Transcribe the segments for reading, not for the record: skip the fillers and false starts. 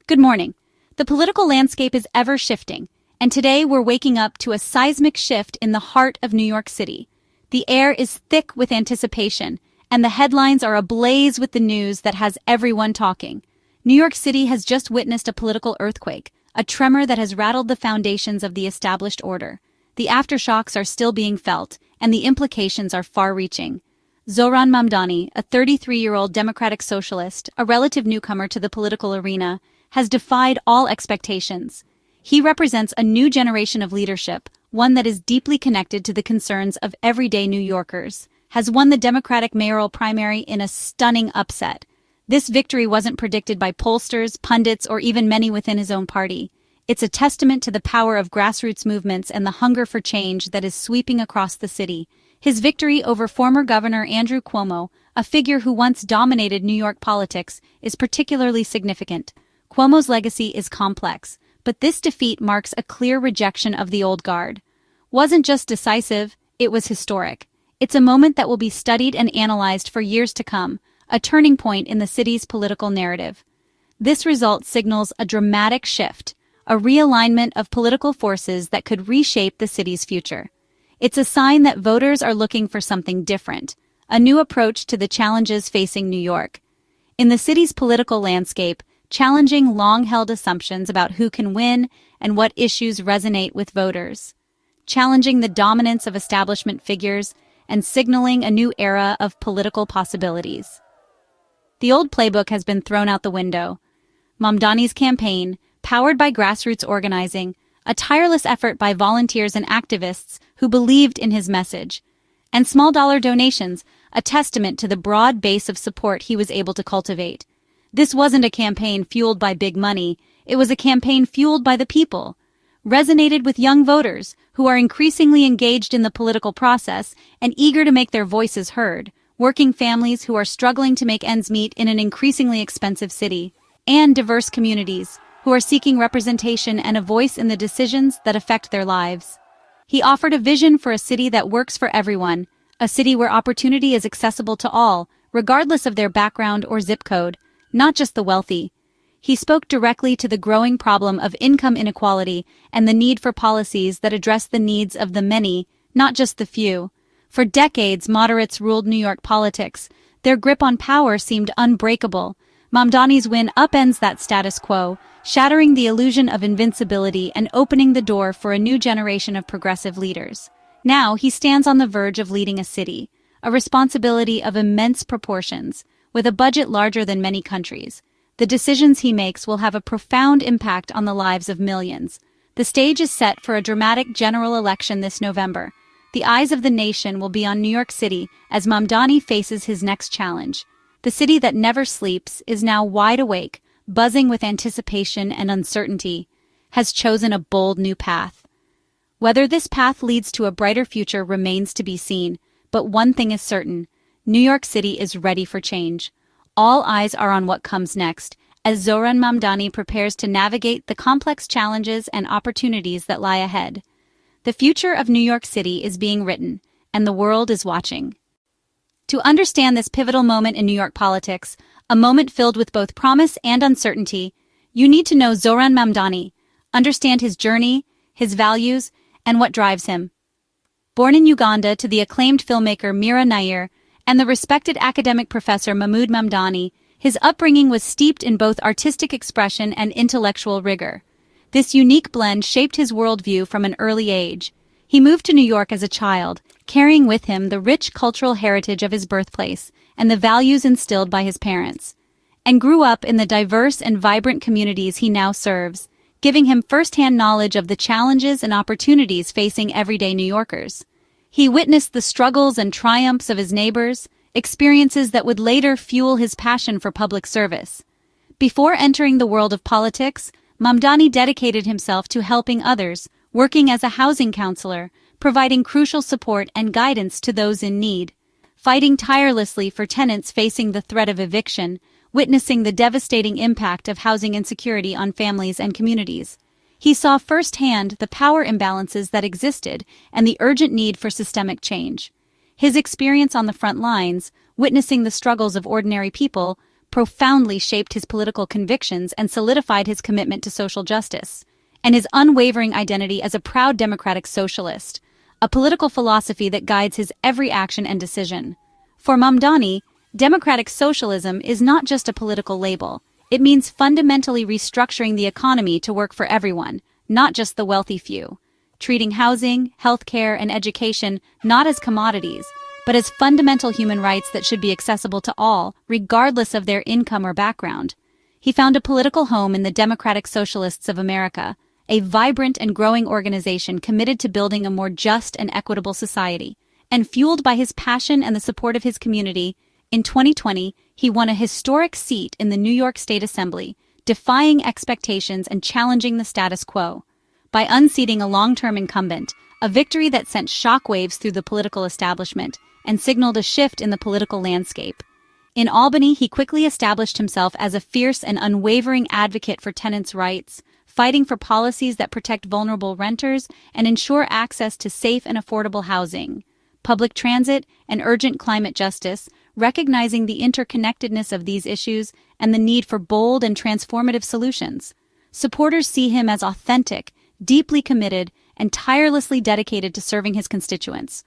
Good morning. The political landscape is ever shifting, and today we're waking up to a seismic shift in the heart of New York City. The air is thick with anticipation, and the headlines are ablaze with the news that has everyone talking. New York City has just witnessed a political earthquake, a tremor that has rattled the foundations of the established order. The aftershocks are still being felt, and the implications are far-reaching. Zohranmamdani, a 33-year-old democratic socialist, a relative newcomer to the political arena, has defied all expectations. He represents a new generation of leadership, one that is deeply connected to the concerns of everyday New Yorkers, has won the Democratic mayoral primary in a stunning upset. This victory wasn't predicted by pollsters, pundits, or even many within his own party. It's a testament to the power of grassroots movements and the hunger for change that is sweeping across the city. His victory over former Governor Andrew Cuomo, a figure who once dominated New York politics, is particularly significant. Cuomo's legacy is complex, but this defeat marks a clear rejection of the old guard. Wasn't just decisive, it was historic. It's a moment that will be studied and analyzed for years to come, a turning point in the city's political narrative. This result signals a dramatic shift, a realignment of political forces that could reshape the city's future. It's a sign that voters are looking for something different, a new approach to the challenges facing New York. In the city's political landscape, challenging long-held assumptions about who can win and what issues resonate with voters, challenging the dominance of establishment figures, and signaling a new era of political possibilities. The old playbook has been thrown out the window. Mamdani's campaign, powered by grassroots organizing, a tireless effort by volunteers and activists who believed in his message, and small-dollar donations, a testament to the broad base of support he was able to cultivate. This wasn't a campaign fueled by big money, it was a campaign fueled by the people, resonated with young voters who are increasingly engaged in the political process and eager to make their voices heard, working families who are struggling to make ends meet in an increasingly expensive city, and diverse communities who are seeking representation and a voice in the decisions that affect their lives. He offered a vision for a city that works for everyone, a city where opportunity is accessible to all, regardless of their background or zip code, not just the wealthy. He spoke directly to the growing problem of income inequality and the need for policies that address the needs of the many, not just the few. For decades, moderates ruled New York politics. Their grip on power seemed unbreakable. Mamdani's win upends that status quo, shattering the illusion of invincibility and opening the door for a new generation of progressive leaders. Now he stands on the verge of leading a city, a responsibility of immense proportions. With a budget larger than many countries, the decisions he makes will have a profound impact on the lives of millions. The stage is set for a dramatic general election this November. The eyes of the nation will be on New York City as Mamdani faces his next challenge. The city that never sleeps is now wide awake, buzzing with anticipation and uncertainty, has chosen a bold new path. Whether this path leads to a brighter future remains to be seen, but one thing is certain. New York City is ready for change. All eyes are on what comes next, as Zohranmamdani prepares to navigate the complex challenges and opportunities that lie ahead. The future of New York City is being written, and the world is watching. To understand this pivotal moment in New York politics, a moment filled with both promise and uncertainty, you need to know Zohranmamdani, understand his journey, his values, and what drives him. Born in Uganda to the acclaimed filmmaker Miranair and the respected academic professor Mamdani, his upbringing was steeped in both artistic expression and intellectual rigor. This unique blend shaped his worldview from an early age. He moved to New York as a child, carrying with him the rich cultural heritage of his birthplace and the values instilled by his parents, and grew up in the diverse and vibrant communities he now serves, giving him first-hand knowledge of the challenges and opportunities facing everyday New Yorkers. He witnessed the struggles and triumphs of his neighbors, experiences that would later fuel his passion for public service. Before entering the world of politics, Mamdani dedicated himself to helping others, working as a housing counselor, providing crucial support and guidance to those in need, fighting tirelessly for tenants facing the threat of eviction, witnessing the devastating impact of housing insecurity on families and communities. He saw firsthand the power imbalances that existed and the urgent need for systemic change. His experience on the front lines, witnessing the struggles of ordinary people, profoundly shaped his political convictions and solidified his commitment to social justice, and his unwavering identity as a proud democratic socialist, a political philosophy that guides his every action and decision. For Mamdani, democratic socialism is not just a political label. It means fundamentally restructuring the economy to work for everyone, not just the wealthy few, treating housing, healthcare, and education not as commodities, but as fundamental human rights that should be accessible to all, regardless of their income or background. He found a political home in the Democratic Socialists of America, a vibrant and growing organization committed to building a more just and equitable society. And fueled by his passion and the support of his community, in 2020, he won a historic seat in the New York State Assembly, defying expectations and challenging the status quo. By unseating a long-term incumbent, a victory that sent shockwaves through the political establishment and signaled a shift in the political landscape. In Albany, he quickly established himself as a fierce and unwavering advocate for tenants' rights, fighting for policies that protect vulnerable renters and ensure access to safe and affordable housing, public transit, and urgent climate justice, recognizing the interconnectedness of these issues and the need for bold and transformative solutions. Supporters see him as authentic, deeply committed, and tirelessly dedicated to serving his constituents.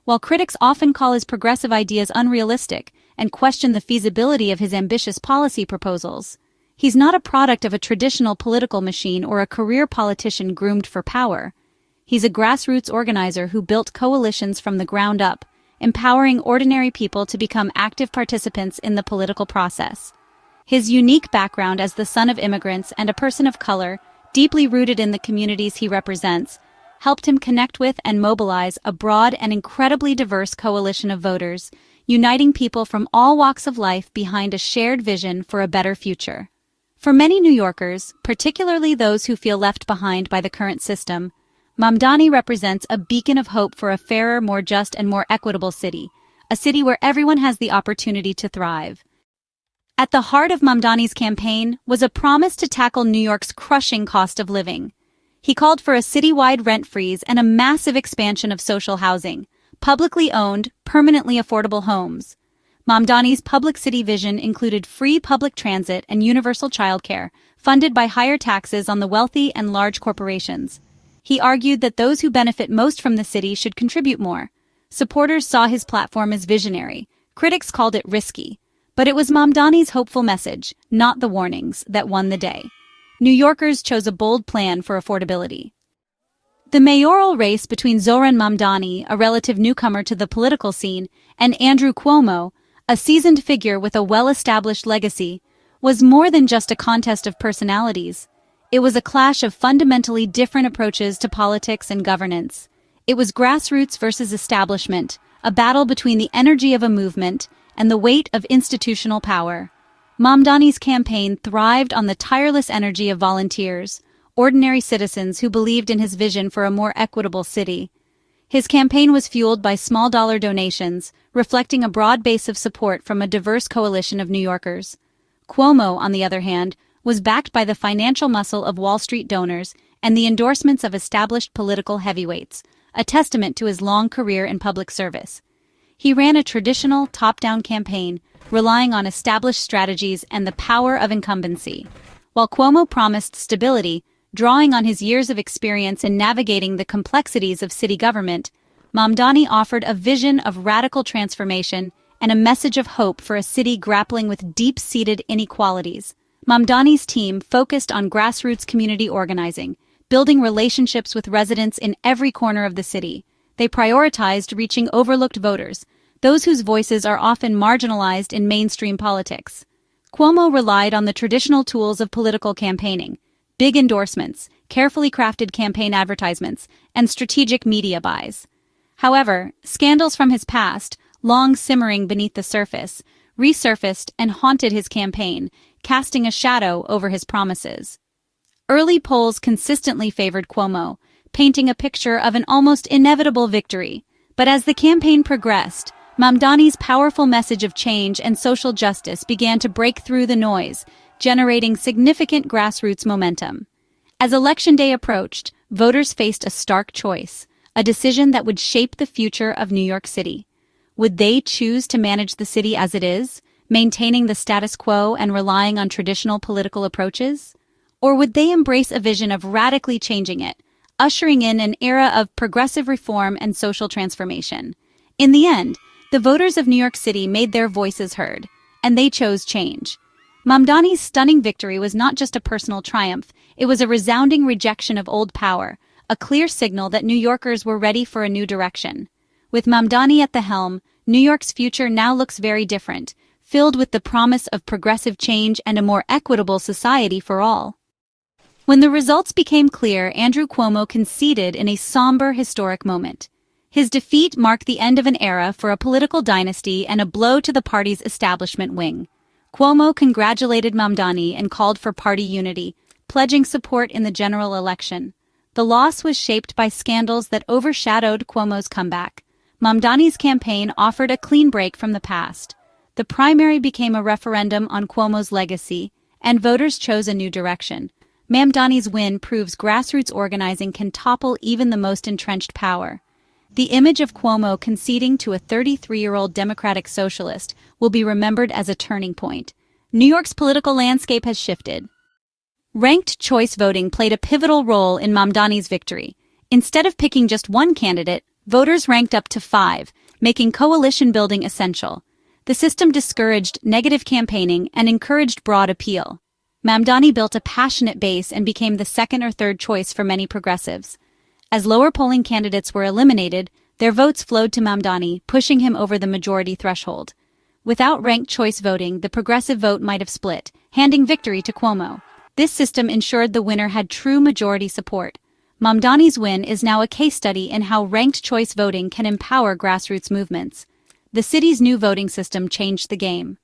While critics often call his progressive ideas unrealistic and question the feasibility of his ambitious policy proposals, he's not a product of a traditional political machine or a career politician groomed for power. He's a grassroots organizer who built coalitions from the ground up, empowering ordinary people to become active participants in the political process. His unique background as the son of immigrants and a person of color, deeply rooted in the communities he represents, helped him connect with and mobilize a broad and incredibly diverse coalition of voters, uniting people from all walks of life behind a shared vision for a better future. For many New Yorkers, particularly those who feel left behind by the current system, Mamdani represents a beacon of hope for a fairer, more just, and more equitable city, a city where everyone has the opportunity to thrive. At the heart of Mamdani's campaign was a promise to tackle New York's crushing cost of living. He called for a citywide rent freeze and a massive expansion of social housing, publicly owned, permanently affordable homes. Mamdani's public city vision included free public transit and universal childcare, funded by higher taxes on the wealthy and large corporations. He argued that those who benefit most from the city should contribute more. Supporters saw his platform as visionary. Critics called it risky. But it was Mamdani's hopeful message, not the warnings, that won the day. New Yorkers chose a bold plan for affordability. The mayoral race between zohranmamdani, a relative newcomer to the political scene, and Andrew Cuomo, a seasoned figure with a well-established legacy, was more than just a contest of personalities. It was a clash of fundamentally different approaches to politics and governance. It was grassroots versus establishment, a battle between the energy of a movement and the weight of institutional power. Mamdani's campaign thrived on the tireless energy of volunteers, ordinary citizens who believed in his vision for a more equitable city. His campaign was fueled by small-dollar donations, reflecting a broad base of support from a diverse coalition of New Yorkers. Cuomo, on the other hand, was backed by the financial muscle of Wall Street donors and the endorsements of established political heavyweights, a testament to his long career in public service. He ran a traditional, top-down campaign, relying on established strategies and the power of incumbency. While Cuomo promised stability, drawing on his years of experience in navigating the complexities of city government, Mamdani offered a vision of radical transformation and a message of hope for a city grappling with deep-seated inequalities. Mamdani's team focused on grassroots community organizing, building relationships with residents in every corner of the city. They prioritized reaching overlooked voters, those whose voices are often marginalized in mainstream politics. Cuomo relied on the traditional tools of political campaigning: big endorsements, carefully crafted campaign advertisements, and strategic media buys. However, scandals from his past, long simmering beneath the surface, resurfaced and haunted his campaign, casting a shadow over his promises. Early polls consistently favored Cuomo, painting a picture of an almost inevitable victory. But as the campaign progressed, Mamdani's powerful message of change and social justice began to break through the noise, generating significant grassroots momentum. As Election Day approached, voters faced a stark choice, a decision that would shape the future of New York City. Would they choose to manage the city as it is, maintaining the status quo and relying on traditional political approaches? Or would they embrace a vision of radically changing it, ushering in an era of progressive reform and social transformation? In the end, the voters of New York City made their voices heard, and they chose change. Mamdani's stunning victory was not just a personal triumph, it was a resounding rejection of old power, a clear signal that New Yorkers were ready for a new direction. With Mamdani at the helm, New York's future now looks very different, filled with the promise of progressive change and a more equitable society for all. When the results became clear, Andrew Cuomo conceded in a somber, historic moment. His defeat marked the end of an era for a political dynasty and a blow to the party's establishment wing. Cuomo congratulated Mamdani and called for party unity, pledging support in the general election. The loss was shaped by scandals that overshadowed Cuomo's comeback. Mamdani's campaign offered a clean break from the past. The primary became a referendum on Cuomo's legacy, and voters chose a new direction. Mamdani's win proves grassroots organizing can topple even the most entrenched power. The image of Cuomo conceding to a 33-year-old democratic socialist will be remembered as a turning point. New York's political landscape has shifted. Ranked choice voting played a pivotal role in Mamdani's victory. Instead of picking just one candidate, voters ranked up to 5, making coalition building essential. The system discouraged negative campaigning and encouraged broad appeal. Mamdani built a passionate base and became the second or third choice for many progressives. As lower polling candidates were eliminated, their votes flowed to Mamdani, pushing him over the majority threshold. Without ranked choice voting, the progressive vote might have split, handing victory to Cuomo. This system ensured the winner had true majority support. Mamdani's win is now a case study in how ranked choice voting can empower grassroots movements. The city's new voting system changed the game.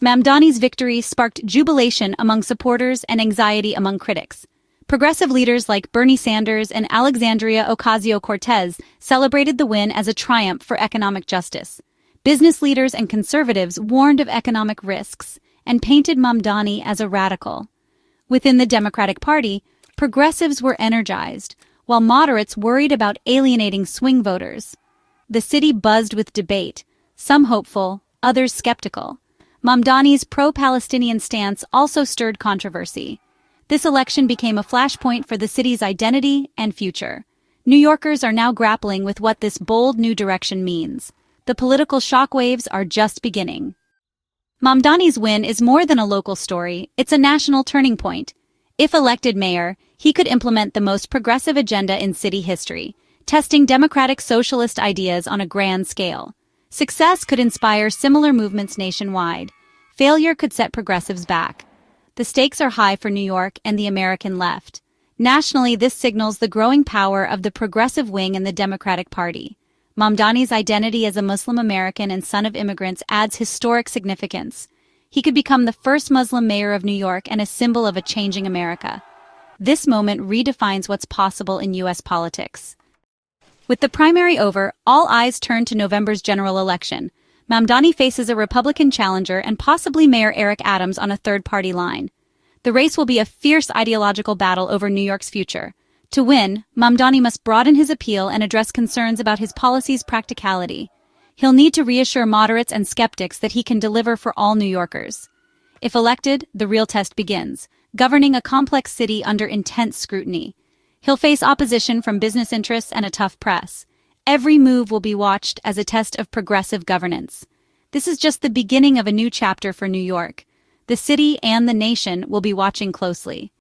Mamdani's victory sparked jubilation among supporters and anxiety among critics. Progressive leaders like Bernie Sanders and Alexandria Ocasio-Cortez celebrated the win as a triumph for economic justice. Business leaders and conservatives warned of economic risks and painted Mamdani as a radical. Within the Democratic Party, progressives were energized, while moderates worried about alienating swing voters. The city buzzed with debate, some hopeful, others skeptical. Mamdani's pro-Palestinian stance also stirred controversy. This election became a flashpoint for the city's identity and future. New Yorkers are now grappling with what this bold new direction means. The political shockwaves are just beginning. Mamdani's win is more than a local story, it's a national turning point. If elected mayor, he could implement the most progressive agenda in city history, testing democratic socialist ideas on a grand scale. Success could inspire similar movements nationwide. Failure could set progressives back. The stakes are high for New York and the American left. Nationally, this signals the growing power of the progressive wing in the Democratic Party. Mamdani's identity as a Muslim American and son of immigrants adds historic significance. He could become the first Muslim mayor of New York and a symbol of a changing America. This moment redefines what's possible in U.S. politics. With the primary over, all eyes turn to November's general election. Mamdani faces a Republican challenger and possibly Mayor Eric Adams on a third-party line. The race will be a fierce ideological battle over New York's future. To win, Mamdani must broaden his appeal and address concerns about his policies' practicality. He'll need to reassure moderates and skeptics that he can deliver for all New Yorkers. If elected, the real test begins, governing a complex city under intense scrutiny. He'll face opposition from business interests and a tough press. Every move will be watched as a test of progressive governance. This is just the beginning of a new chapter for New York. The city and the nation will be watching closely.